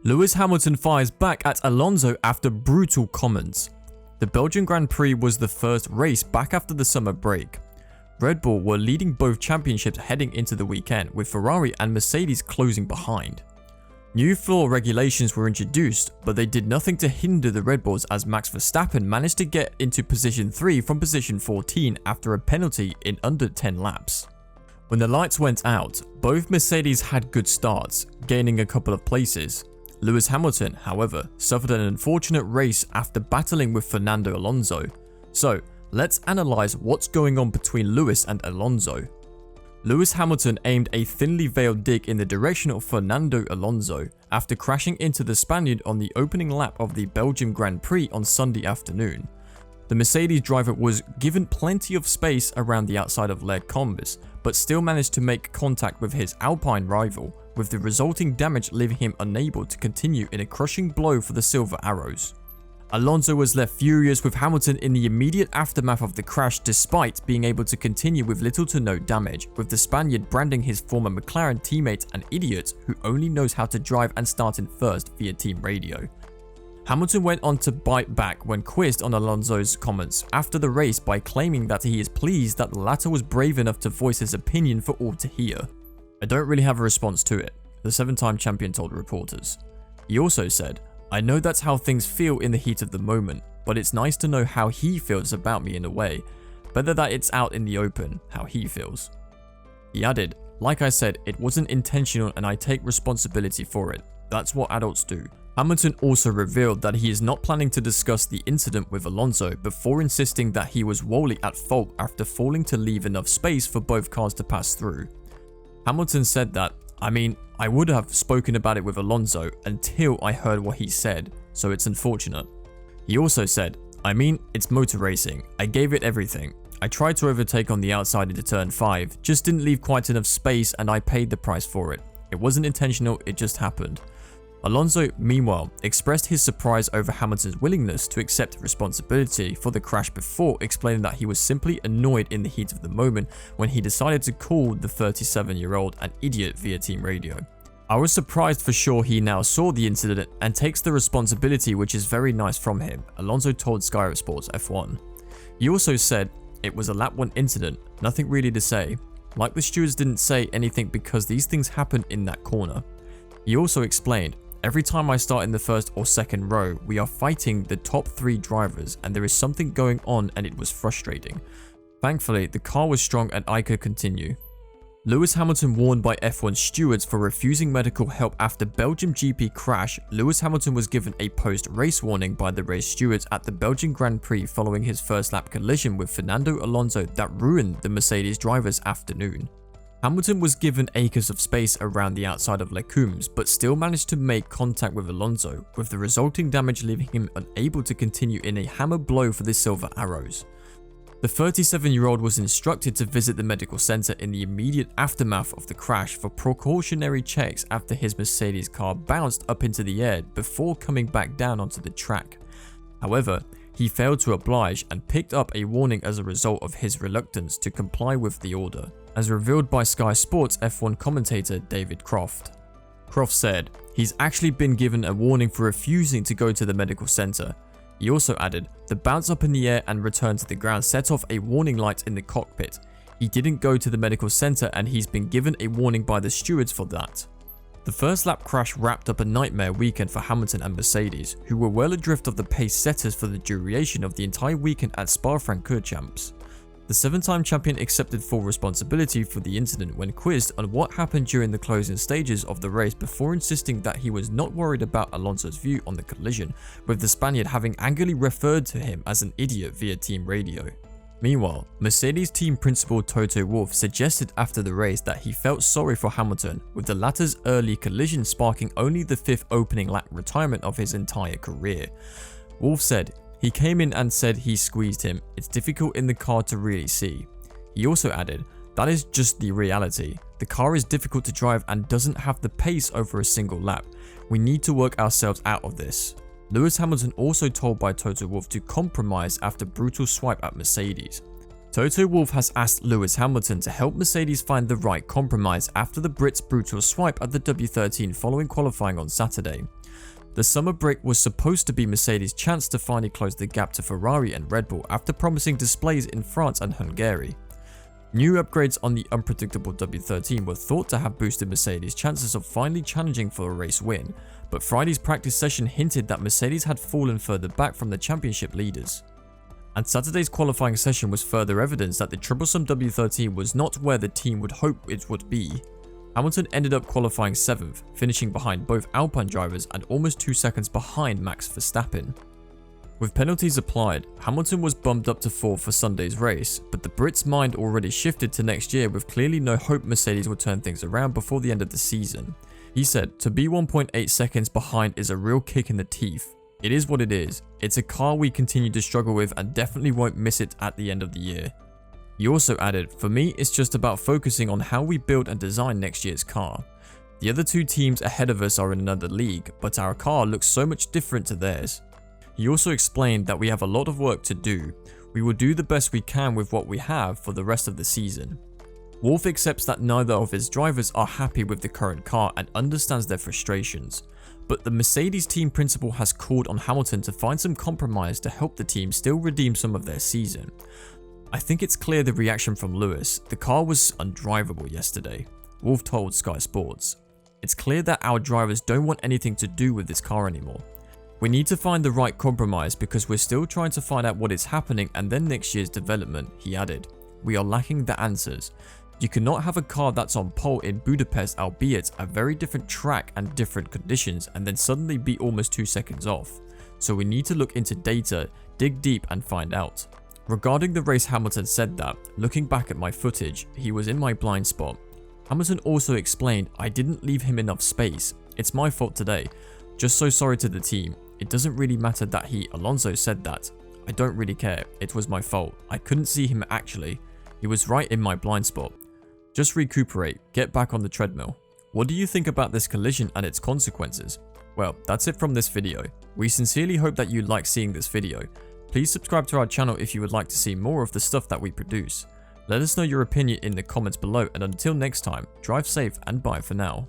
Lewis Hamilton fires back at Alonso after brutal comments. The Belgian Grand Prix was the first race back after the summer break. Red Bull were leading both championships heading into the weekend, with Ferrari and Mercedes closing behind. New floor regulations were introduced, but they did nothing to hinder the Red Bulls as Max Verstappen managed to get into position 3 from position 14 after a penalty in under 10 laps. When the lights went out, both Mercedes had good starts, gaining a couple of places. Lewis Hamilton, however, suffered an unfortunate race after battling with Fernando Alonso. So, let's analyse what's going on between Lewis and Alonso. Lewis Hamilton aimed a thinly veiled dig in the direction of Fernando Alonso after crashing into the Spaniard on the opening lap of the Belgian Grand Prix on Sunday afternoon. The Mercedes driver was given plenty of space around the outside of Les Combes, but still managed to make contact with his Alpine rival, with the resulting damage leaving him unable to continue in a crushing blow for the Silver Arrows. Alonso was left furious with Hamilton in the immediate aftermath of the crash despite being able to continue with little to no damage, with the Spaniard branding his former McLaren teammate an idiot who only knows how to drive and start in first via team radio. Hamilton went on to bite back when quizzed on Alonso's comments after the race by claiming that he is pleased that the latter was brave enough to voice his opinion for all to hear. "I don't really have a response to it," the 7-time champion told reporters. He also said, "I know that's how things feel in the heat of the moment, but it's nice to know how he feels about me in a way, better that it's out in the open, how he feels." He added, "Like I said, it wasn't intentional and I take responsibility for it. That's what adults do." Hamilton also revealed that he is not planning to discuss the incident with Alonso before insisting that he was wholly at fault after failing to leave enough space for both cars to pass through. Hamilton said that, I would have spoken about it with Alonso until I heard what he said, so it's unfortunate." He also said, it's motor racing. I gave it everything. I tried to overtake on the outside into turn 5, just didn't leave quite enough space and I paid the price for it. It wasn't intentional, it just happened." Alonso, meanwhile, expressed his surprise over Hamilton's willingness to accept responsibility for the crash before explaining that he was simply annoyed in the heat of the moment when he decided to call the 37-year-old an idiot via team radio. "I was surprised for sure he now saw the incident and takes the responsibility, which is very nice from him," Alonso told Sky Sports F1. He also said, "It was a lap 1 incident, nothing really to say. Like the stewards didn't say anything because these things happen in that corner." He also explained, "Every time I start in the first or second row, we are fighting the top 3 drivers and there is something going on and it was frustrating. Thankfully, the car was strong and I could continue." Lewis Hamilton warned by F1 stewards for refusing medical help after Belgium GP crash. Lewis Hamilton was given a post-race warning by the race stewards at the Belgian Grand Prix following his first lap collision with Fernando Alonso that ruined the Mercedes driver's afternoon. Hamilton was given acres of space around the outside of Les Combes, but still managed to make contact with Alonso, with the resulting damage leaving him unable to continue in a hammer blow for the Silver Arrows. The 37-year-old was instructed to visit the medical center in the immediate aftermath of the crash for precautionary checks after his Mercedes car bounced up into the air before coming back down onto the track. However, he failed to oblige and picked up a warning as a result of his reluctance to comply with the order, as revealed by Sky Sports F1 commentator David Croft. Croft said, "He's actually been given a warning for refusing to go to the medical center." He also added, "The bounce up in the air and return to the ground set off a warning light in the cockpit. He didn't go to the medical center and he's been given a warning by the stewards for that." The first lap crash wrapped up a nightmare weekend for Hamilton and Mercedes, who were well adrift of the pace setters for the duration of the entire weekend at Spa-Francorchamps. The 7-time champion accepted full responsibility for the incident when quizzed on what happened during the closing stages of the race before insisting that he was not worried about Alonso's view on the collision, with the Spaniard having angrily referred to him as an idiot via team radio. Meanwhile, Mercedes team principal Toto Wolff suggested after the race that he felt sorry for Hamilton, with the latter's early collision sparking only the 5th opening lap retirement of his entire career. Wolff said, "He came in and said he squeezed him. It's difficult in the car to really see." He also added, "That is just the reality. The car is difficult to drive and doesn't have the pace over a single lap. We need to work ourselves out of this." Lewis Hamilton also told by Toto Wolff to compromise after brutal swipe at Mercedes. Toto Wolff has asked Lewis Hamilton to help Mercedes find the right compromise after the Brits' brutal swipe at the W13 following qualifying on Saturday. The summer break was supposed to be Mercedes' chance to finally close the gap to Ferrari and Red Bull after promising displays in France and Hungary. New upgrades on the unpredictable W13 were thought to have boosted Mercedes' chances of finally challenging for a race win, but Friday's practice session hinted that Mercedes had fallen further back from the championship leaders. And Saturday's qualifying session was further evidence that the troublesome W13 was not where the team would hope it would be. Hamilton ended up qualifying 7th, finishing behind both Alpine drivers and almost 2 seconds behind Max Verstappen. With penalties applied, Hamilton was bumped up to 4th for Sunday's race, but the Brit's mind already shifted to next year with clearly no hope Mercedes would turn things around before the end of the season. He said, "To be 1.8 seconds behind is a real kick in the teeth. It is what it is. It's a car we continue to struggle with and definitely won't miss it at the end of the year." He also added, "For me, it's just about focusing on how we build and design next year's car. The other 2 teams ahead of us are in another league, but our car looks so much different to theirs." He also explained that we have a lot of work to do. We will do the best we can with what we have for the rest of the season. Wolff accepts that neither of his drivers are happy with the current car and understands their frustrations. But the Mercedes team principal has called on Hamilton to find some compromise to help the team still redeem some of their season. "I think it's clear the reaction from Lewis. The car was undrivable yesterday," Wolff told Sky Sports. "It's clear that our drivers don't want anything to do with this car anymore. We need to find the right compromise because we're still trying to find out what is happening and then next year's development," he added. "We are lacking the answers. You cannot have a car that's on pole in Budapest, albeit a very different track and different conditions, and then suddenly be almost 2 seconds off. So we need to look into data, dig deep and find out." Regarding the race, Hamilton said that, "Looking back at my footage, he was in my blind spot." Hamilton also explained, "I didn't leave him enough space. It's my fault today. Just so sorry to the team. It doesn't really matter that Alonso said that. I don't really care. It was my fault. I couldn't see him actually. He was right in my blind spot. Just recuperate, get back on the treadmill." What do you think about this collision and its consequences? Well, that's it from this video. We sincerely hope that you like seeing this video. Please subscribe to our channel if you would like to see more of the stuff that we produce. Let us know your opinion in the comments below, and until next time, drive safe and bye for now.